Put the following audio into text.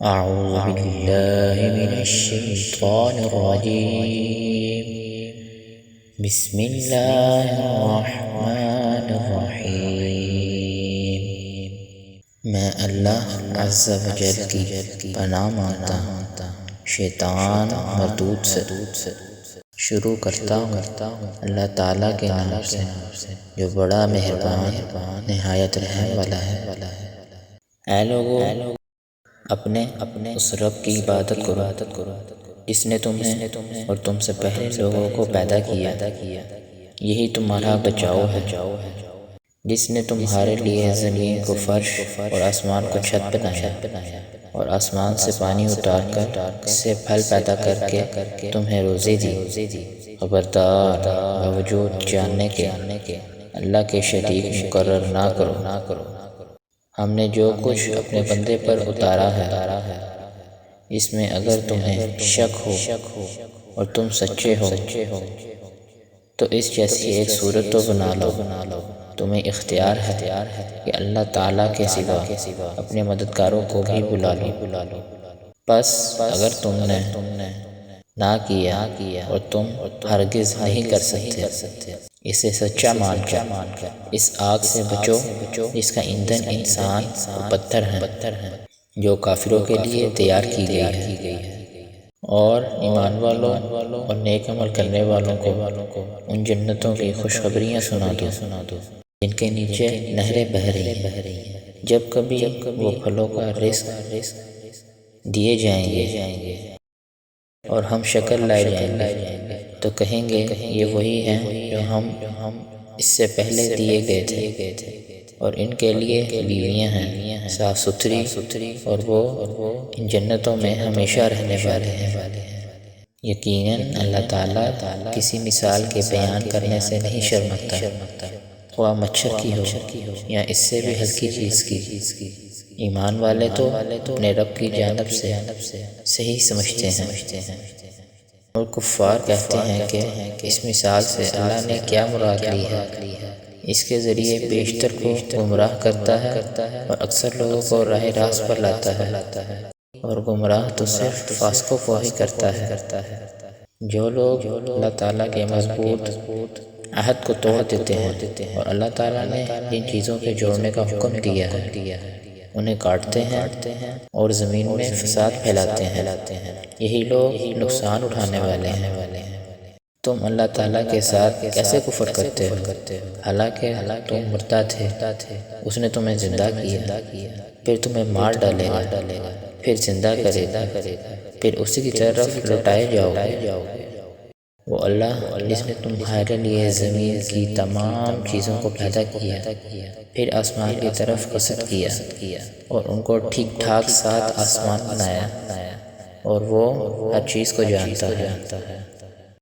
أعوذ بالله من الشيطان الرجيم بسم الله الرحمن الرحیم۔ میں اللہ عز و جل کی پناہ مانگتا ہوں شیطان مردود سے۔ شروع کرتا ہوں اللہ تعالیٰ کے نام سے جو بڑا مہربان نہایت رحم والا ہے۔ اے لوگو، اپنے اس رب کی عبادت کرو جس نے تمہیں اور تم سے پہلے لوگوں کو پیدا کیا، یہی تمہارا بچاؤ ہے، جس نے تمہارے لیے زمین کو فرش اور آسمان کو چھت بنایا، اور آسمان سے پانی اتار کر اس سے پھل پیدا کر کے تمہیں روزی دی۔ خبردار، باوجود جاننے کے اللہ کے شریک مقرر نہ کرو۔ ہم نے جو کچھ اپنے بندے پر اتارا ہے، اس میں اگر تمہیں شک ہو اور تم سچے ہو تو اس جیسی ایک صورت تو بنا لو۔ تمہیں اختیار ہے کہ اللہ تعالیٰ کے سوا اپنے مددگاروں کو بھی بلا لو۔ بس اگر تم نے نہ کیا اور تم ہرگز نہیں کر سکتے، اسے سچا مان کر اس آگ سے بچو جس کا ایندھن انسان اور پتھر ہیں، جو کافروں کے لیے تیار کی گئی ہے۔ اور ایمان والوں اور نیک عمل کرنے والوں کو ان جنتوں کی خوشخبریاں سنا دو جن کے نیچے نہریں بہہ رہی ہیں۔ جب کبھی وہ پھلوں کا رزق دیے جائیں گے اور ہم شکر لائے جائیں گے تو کہیں گے یہ وہی ہیں جو ہم اس سے پہلے دیے گئے تھے، اور ان کے لیے بیویاں ہیں صاف ستھری، اور وہ ان جنتوں میں ہمیشہ رہنے والے ہیں۔ یقیناً اللہ تعالیٰ کسی مثال کے بیان کرنے سے نہیں شرماتا، خواہ مچھر کی ہو یا اس سے بھی ہلکی چیز کی۔ ایمان والے تو اپنے رب کی جانب سے صحیح سمجھتے ہیں، اور کفار کہتے ہیں کہ اس مثال سے اللہ نے کیا مراد لی ہے۔ اس کے ذریعے بیشتر کو گمراہ کرتا ہے اور اکثر لوگوں کو راہ راست پر لاتا ہے، اور گمراہ تو صرف فاسقوں کو ہی کرتا ہے۔ جو لوگ اللہ تعالیٰ کے مضبوط عہد کو توڑ دیتے ہیں اور اللہ تعالیٰ نے جن چیزوں کے جوڑنے کا حکم دیا ہے انہیں کاٹتے ہیں اور زمین میں فساد پھیلاتے ہیں، یہی لوگ نقصان اٹھانے والے ہیں۔ تم اللہ تعالیٰ کے ساتھ کیسے کفر کرتے ہو حالانکہ تم مردہ تھے؟ اس نے تمہیں زندہ کیا، پھر تمہیں مار ڈالے گا، پھر زندہ کرے گا، پھر اسی کی طرف لوٹائے جاؤ گے۔ وہ اللہ جس نے تمہارے لیے زمین کی تمام چیزوں کو پیدا کیا، پھر آسمان کی طرف قصد کیا اور ان کو ٹھیک ٹھاک ساتھ آسمان بنایا، اور وہ ہر چیز کو جانتا ہے۔